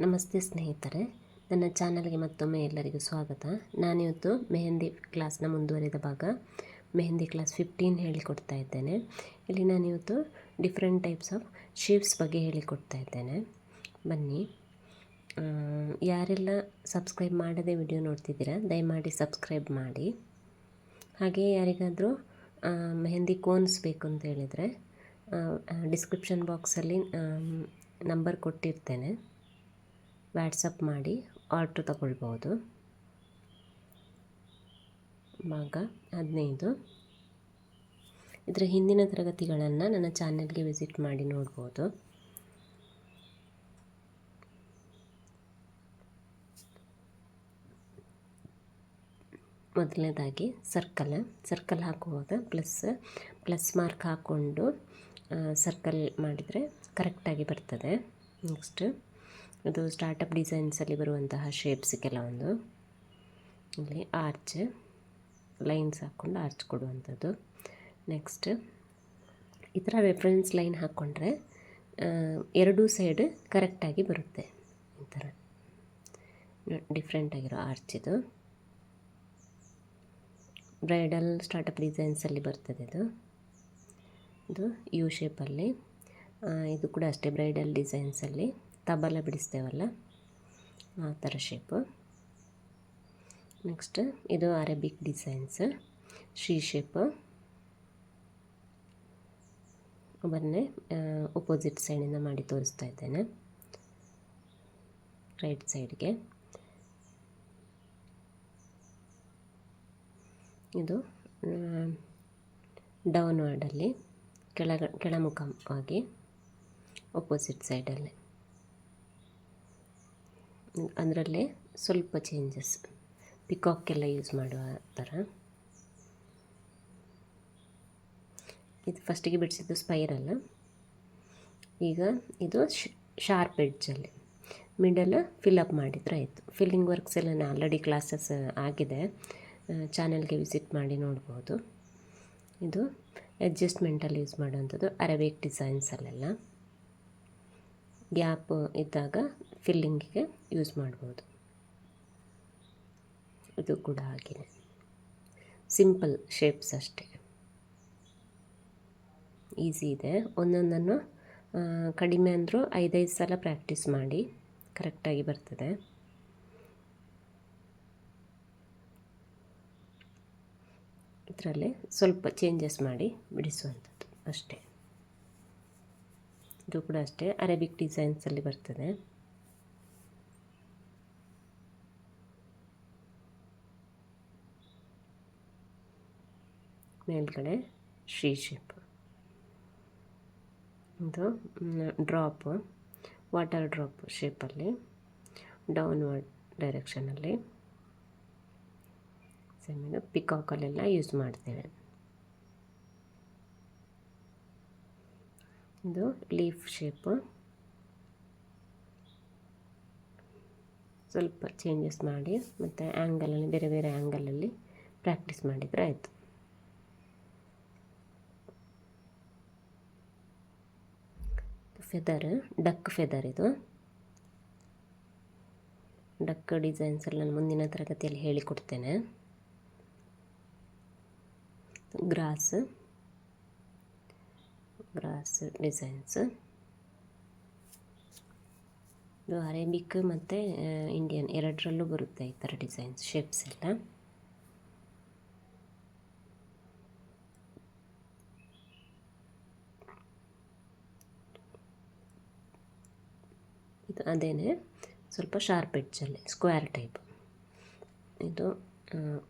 ನಮಸ್ತೆ ಸ್ನೇಹಿತರೆ, ನನ್ನ ಚಾನಲ್ಗೆ ಮತ್ತೊಮ್ಮೆ ಎಲ್ಲರಿಗೂ ಸ್ವಾಗತ. ನಾನಿವತ್ತು ಮೆಹಂದಿ ಕ್ಲಾಸ್ನ ಮುಂದುವರಿದ ಭಾಗ ಮೆಹಂದಿ ಕ್ಲಾಸ್ 15 ಹೇಳಿಕೊಡ್ತಾ ಇದ್ದೇನೆ. ಇಲ್ಲಿ ನಾನಿವತ್ತು ಡಿಫ್ರೆಂಟ್ ಟೈಪ್ಸ್ ಆಫ್ ಶೇಪ್ಸ್ ಬಗ್ಗೆ ಹೇಳಿಕೊಡ್ತಾ ಇದ್ದೇನೆ. ಬನ್ನಿ. ಯಾರೆಲ್ಲ ಸಬ್ಸ್ಕ್ರೈಬ್ ಮಾಡದೆ ವಿಡಿಯೋ ನೋಡ್ತಿದ್ದೀರಾ ದಯಮಾಡಿ ಸಬ್ಸ್ಕ್ರೈಬ್ ಮಾಡಿ. ಹಾಗೆ ಯಾರಿಗಾದರೂ ಮೆಹಂದಿ ಕೋನ್ಸ್ ಬೇಕು ಅಂತ ಹೇಳಿದರೆ ಡಿಸ್ಕ್ರಿಪ್ಷನ್ ಬಾಕ್ಸಲ್ಲಿ ನಂಬರ್ ಕೊಟ್ಟಿರ್ತೇನೆ, ವಾಟ್ಸಪ್ ಮಾಡಿ ಆರ್ಡ್ರ್ ತಗೊಳ್ಬೋದು. ಭಾಗ 15. ಇದರ ಹಿಂದಿನ ತರಗತಿಗಳನ್ನು ನನ್ನ ಚಾನೆಲ್ಗೆ ವಿಸಿಟ್ ಮಾಡಿ ನೋಡ್ಬೋದು. ಮೊದಲನೇದಾಗಿ ಸರ್ಕಲ್ ಹಾಕುವಾಗ ಪ್ಲಸ್ ಮಾರ್ಕ್ ಹಾಕ್ಕೊಂಡು ಸರ್ಕಲ್ ಮಾಡಿದರೆ ಕರೆಕ್ಟಾಗಿ ಬರ್ತದೆ. ನೆಕ್ಸ್ಟ್ ಇದು ಸ್ಟಾರ್ಟಪ್ ಡಿಸೈನ್ಸಲ್ಲಿ ಬರುವಂತಹ ಶೇಪ್ಸ್ ಕೆಲವೊಂದು. ಇಲ್ಲಿ ಆರ್ಚ್ ಲೈನ್ಸ್ ಹಾಕ್ಕೊಂಡು ಆರ್ಚ್ ಕೊಡುವಂಥದ್ದು. ನೆಕ್ಸ್ಟ್ ಈ ಥರ ರೆಫರೆನ್ಸ್ ಲೈನ್ ಹಾಕ್ಕೊಂಡ್ರೆ ಎರಡೂ ಸೈಡ್ ಕರೆಕ್ಟಾಗಿ ಬರುತ್ತೆ. ಈ ಥರ ಡಿಫ್ರೆಂಟಾಗಿರೋ ಆರ್ಚ್ ಇದು. ಬ್ರೈಡಲ್ ಸ್ಟಾರ್ಟಪ್ ಡಿಸೈನ್ಸಲ್ಲಿ ಬರ್ತದೆ ಇದು ಯು ಶೇಪಲ್ಲಿ. ಇದು ಕೂಡ ಅಷ್ಟೇ ಬ್ರೈಡಲ್ ಡಿಸೈನ್ಸಲ್ಲಿ ತಬಲ ಬಿಡಿಸ್ತೇವಲ್ಲ ಆ ಥರ ಶೇಪು. ನೆಕ್ಸ್ಟ್ ಇದು ಅರೇಬಿಕ್ ಡಿಸೈನ್ಸ್ ಶೀ ಶೇಪು. ಬನ್ನಿ ಅಪೋಸಿಟ್ ಸೈಡಿಂದ ಮಾಡಿ ತೋರಿಸ್ತಾ ಇದ್ದೇನೆ. ರೈಟ್ ಸೈಡ್ಗೆ ಇದು ಡೌನ್ವರ್ಡಲ್ಲಿ ಕೆಳಮುಖವಾಗಿ ಅಪೋಸಿಟ್ ಸೈಡಲ್ಲಿ. ಅದರಲ್ಲೇ ಸ್ವಲ್ಪ ಚೇಂಜಸ್, ಪಿಕಾಕ್ಕೆಲ್ಲ ಯೂಸ್ ಮಾಡುವ ಥರ. ಇದು ಫಸ್ಟಿಗೆ ಬಿಡಿಸಿದ್ದು ಸ್ಪೈರಲ್. ಈಗ ಇದು ಶಾರ್ಪ್ ಎಡ್ಜಲ್ಲಿ ಮಿಡಲ್ ಫಿಲಪ್ ಮಾಡಿದರೆ ಆಯಿತು. ಫಿಲ್ಲಿಂಗ್ ವರ್ಕ್ಸ್ ಎಲ್ಲ ಆಲ್ರೆಡಿ ಕ್ಲಾಸಸ್ ಆಗಿದೆ, ಚಾನೆಲ್ಗೆ ವಿಸಿಟ್ ಮಾಡಿ ನೋಡ್ಬೋದು. ಇದು ಅಡ್ಜಸ್ಟ್ಮೆಂಟಲ್ಲಿ ಯೂಸ್ ಮಾಡುವಂಥದ್ದು ಅರೇಬಿಕ್ ಡಿಸೈನ್ಸಲ್ಲೆಲ್ಲ ಗ್ಯಾಪ್ ಇದ್ದಾಗ ಫಿಲ್ಲಿಂಗಿಗೆ ಯೂಸ್ ಮಾಡ್ಬೋದು. ಇದು ಕೂಡ ಹಾಗೆಯೇ ಸಿಂಪಲ್ ಶೇಪ್ಸ್ ಅಷ್ಟೇ, ಈಸಿ ಇದೆ. ಒಂದೊಂದನ್ನು ಕಡಿಮೆ ಅಂದರೂ 5 ಸಲ ಪ್ರಾಕ್ಟೀಸ್ ಮಾಡಿ ಕರೆಕ್ಟಾಗಿ ಬರ್ತದೆ. ಇದರಲ್ಲೇ ಸ್ವಲ್ಪ ಚೇಂಜಸ್ ಮಾಡಿ ಬಿಡಿಸುವಂಥದ್ದು ಅಷ್ಟೇ. ಇದು ಕೂಡ ಅಷ್ಟೇ ಅರೇಬಿಕ್ ಡಿಸೈನ್ಸಲ್ಲಿ ಬರ್ತದೆ. ಮೇಲ್ಗಡೆ ಶೀ ಶೇಪ್. ಇದು ಡ್ರಾಪ್, ವಾಟರ್ ಡ್ರಾಪ್ ಶೇಪಲ್ಲಿ ಡೌನ್ವರ್ಡ್ ಡೈರೆಕ್ಷನಲ್ಲಿ ಸೇಮ್ ಪಿಕಾಕಲ್ಲೆಲ್ಲ ಯೂಸ್ ಮಾಡ್ತೇವೆ. ಇದು ಲೀಫ್ ಶೇಪು. ಸ್ವಲ್ಪ ಚೇಂಜಸ್ ಮಾಡಿ ಮತ್ತು ಆ್ಯಂಗಲಲ್ಲಿ ಬೇರೆ ಬೇರೆ ಆ್ಯಂಗಲಲ್ಲಿ ಪ್ರಾಕ್ಟೀಸ್ ಮಾಡಿದರೆ ಆಯಿತು. Feather, duck feather. ಇದು ಡಕ್ ಡಿಸೈನ್ಸಲ್ಲಿ ನಾನು ಮುಂದಿನ ತರಗತಿಯಲ್ಲಿ ಹೇಳಿಕೊಡ್ತೇನೆ. Grass designs. ಇದು ಅರೇಬಿಕ್ ಮತ್ತು ಇಂಡಿಯನ್ ಎರಡರಲ್ಲೂ ಬರುತ್ತೆ ಈ ಥರ ಡಿಸೈನ್ಸ್ ಶೇಪ್ಸ್ ಎಲ್ಲ. ಇದು ಅದೇನೆ ಸ್ವಲ್ಪ ಶಾರ್ಪ್ ಎಡ್ಜಲ್ಲಿ ಸ್ಕ್ವೇರ್ ಟೈಪ್. ಇದು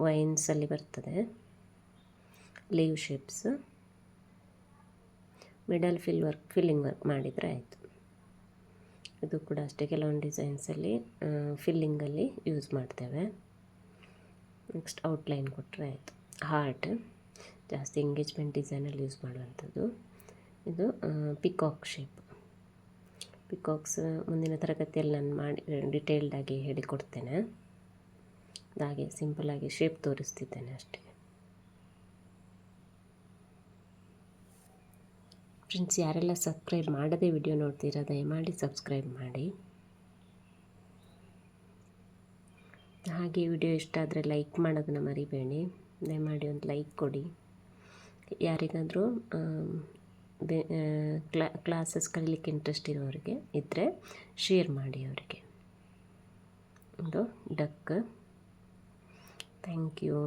ವೈನ್ಸಲ್ಲಿ ಬರ್ತದೆ leave shapes. Middle filling work ಮಾಡಿದರೆ ಆಯಿತು. ಇದು ಕೂಡ ಅಷ್ಟೇ ಕೆಲವೊಂದು ಡಿಸೈನ್ಸಲ್ಲಿ ಫಿಲ್ಲಿಂಗಲ್ಲಿ ಯೂಸ್ ಮಾಡ್ತೇವೆ. ನೆಕ್ಸ್ಟ್ ಔಟ್ಲೈನ್ ಕೊಟ್ಟರೆ ಆಯಿತು. ಹಾರ್ಟ್ ಜಾಸ್ತಿ ಎಂಗೇಜ್ಮೆಂಟ್ ಡಿಸೈನಲ್ಲಿ ಯೂಸ್ ಮಾಡುವಂಥದ್ದು. ಇದು ಪಿಕಾಕ್ ಶೇಪ್. ಪಿಕಾಕ್ಸ್ ಮುಂದಿನ ತರಗತಿಯಲ್ಲಿ ನಾನು ಮಾಡಿ ಡಿಟೇಲ್ಡಾಗಿ ಹೇಳಿಕೊಡ್ತೇನೆ. ಹಾಗೆ ಸಿಂಪಲ್ಲಾಗಿ ಶೇಪ್ ತೋರಿಸ್ತಿದ್ದೇನೆ ಅಷ್ಟೇ. ಫ್ರೆಂಡ್ಸ್, ಯಾರೆಲ್ಲ ಸಬ್ಸ್ಕ್ರೈಬ್ ಮಾಡದೆ ವಿಡಿಯೋ ನೋಡ್ತೀರಾ ದಯಮಾಡಿ ಸಬ್ಸ್ಕ್ರೈಬ್ ಮಾಡಿ. ಹಾಗೆ ವಿಡಿಯೋ ಇಷ್ಟ ಆದರೆ ಲೈಕ್ ಮಾಡೋದನ್ನ ಮರಿಬೇಡಿ. ದಯಮಾಡಿ ಒಂದು ಲೈಕ್ ಕೊಡಿ. ಯಾರಿಗಾದರೂ ಕ್ಲಾಸಸ್ ಕಲೀಲಿಕ್ಕೆ ಇಂಟ್ರೆಸ್ಟ್ ಇರೋರಿಗೆ ಇದ್ದರೆ ಶೇರ್ ಮಾಡಿ ಅವರಿಗೆ. ಇದು ಡಕ್. Thank you.